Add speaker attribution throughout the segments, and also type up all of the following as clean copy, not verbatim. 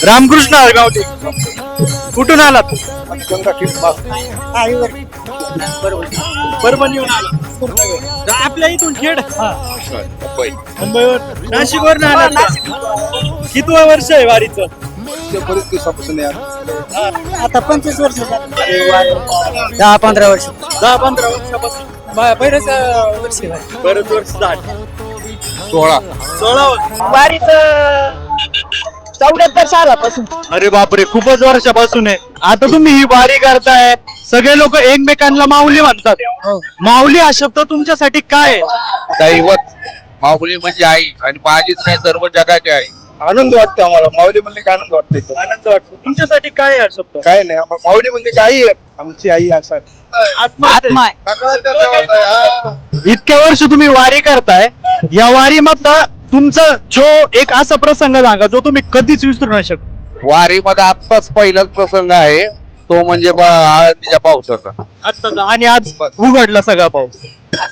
Speaker 1: रामकृष्ण गावठी कुठून आलात? परभणीहून आला आपल्या इथून खेड मुंबईवर नाशिकवर आलात कितवं वर्ष आहे वारीचं?
Speaker 2: बरेच दिवसापासून
Speaker 3: आता 25 वर्ष
Speaker 4: 10-15 वर्ष
Speaker 1: 10-15 वर्षापासून
Speaker 4: बरेच वर्ष
Speaker 1: बरेच वर्ष झाले 16
Speaker 3: वारीच 74 सालापासून.
Speaker 1: अरे बापरे खूपच वर्षापासून आहे. आता तुम्ही ही वारी करताय सगळे लोक एकमेकांना माऊली म्हणतात. माऊली हा शब्द तुमच्यासाठी काय आहे?
Speaker 2: दैवत माऊली म्हणजे आई आणि माझीच नाही सर्व जगाची आई. आनंद वाटतो आम्हाला माऊली म्हणजे काय आनंद वाटतो.
Speaker 1: आनंद वाटतो. तुमच्यासाठी काय आहे हा शब्द?
Speaker 2: काय नाही माऊली म्हणजे काय आमची आई असं
Speaker 1: आत्मा आहे. इतके वर्ष तुम्ही वारी करताय या वारी मधला तुमचा जो एक असा प्रसंग सांगा जो तुम्ही कधीच विसरू नाही शकत.
Speaker 2: वारीमध्ये आत्ताच पहिलाच प्रसंग आहे तो म्हणजे आळंदीच्या पावसाचा.
Speaker 1: आत्ताचा आणि आज उघडला सगळा पाऊस.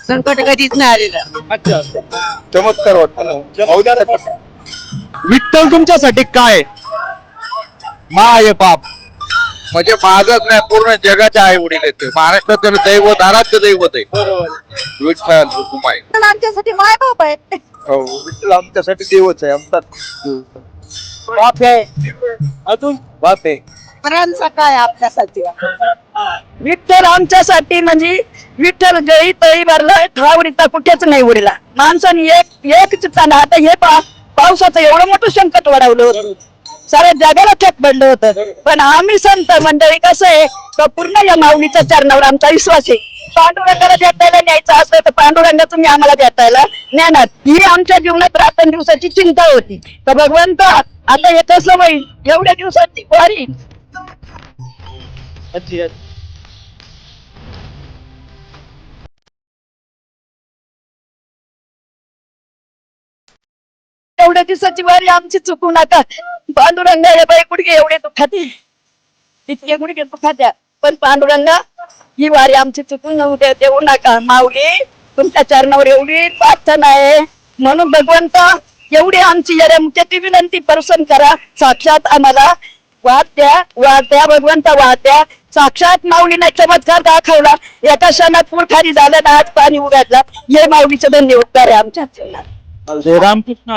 Speaker 3: संकट कधीच नाही आलेलं.
Speaker 1: अच्छा
Speaker 2: चमत्कार वाटतो.
Speaker 1: विठ्ठल तुमच्यासाठी काय?
Speaker 2: माय बाप म्हणजे माझंच नाही पूर्ण जगाच्या आई वडील येते. महाराष्ट्रातील दैवत आराध्य दैवत आहे विठ्ठल रुक्माई.
Speaker 3: आमच्यासाठी माय बाप आहे.
Speaker 2: विठ्ठल आमच्यासाठी देवच आहे. आमचा
Speaker 3: बाप आहे.
Speaker 1: अजून
Speaker 2: बाप आहे.
Speaker 3: प्राणांचा काय आपल्यासाठी. विठ्ठल आमच्यासाठी म्हणजे विठ्ठल जळी तळी भरला ठावरीचा कुठेच नाही उडला. माणसाने एक चित्तानं आता हे पावसाचं एवढं मोठं संकट वाढवलं होतं साऱ्या जगाला ठेक पडलं होतं. पण आम्ही संत मंडळी कसं आहे का पूर्ण या माऊलीच्या चरणावर आमचा विश्वास आहे. पांडुरंगाला भेटायला न्यायचं असलं तर पांडुरंग तुम्ही आम्हाला भेटायला ज्ञानात ही आमच्या जीवनात रात्रंदिवसाची चिंता होती. तर भगवंत आता येत असलं बाई एवढ्या दिवसाची वारी एवढ्या दिवसाची वारी आमची चुकू नका. पांडुरंगा हे बाई गुडघे एवढे दुखाते तितके गुडघे दुखात्या पण पांडुरंगा ही वारी आमची चुकून देऊ नका. माऊली तुमच्या चरणावर एवढी प्रार्थना आहे म्हणून भगवंत एवढी आमची ती विनंती प्रसन्न करा. साक्षात आम्हाला वाढत्या भगवंत वाढत्या साक्षात माऊलीने चमत्कार दाखवला. एका क्षणात पूर खाली झालं ना आज पाणी उघडलं. हे माऊलीचं धन्यवाद आहे आमच्या जीवनात.
Speaker 1: रामकृष्ण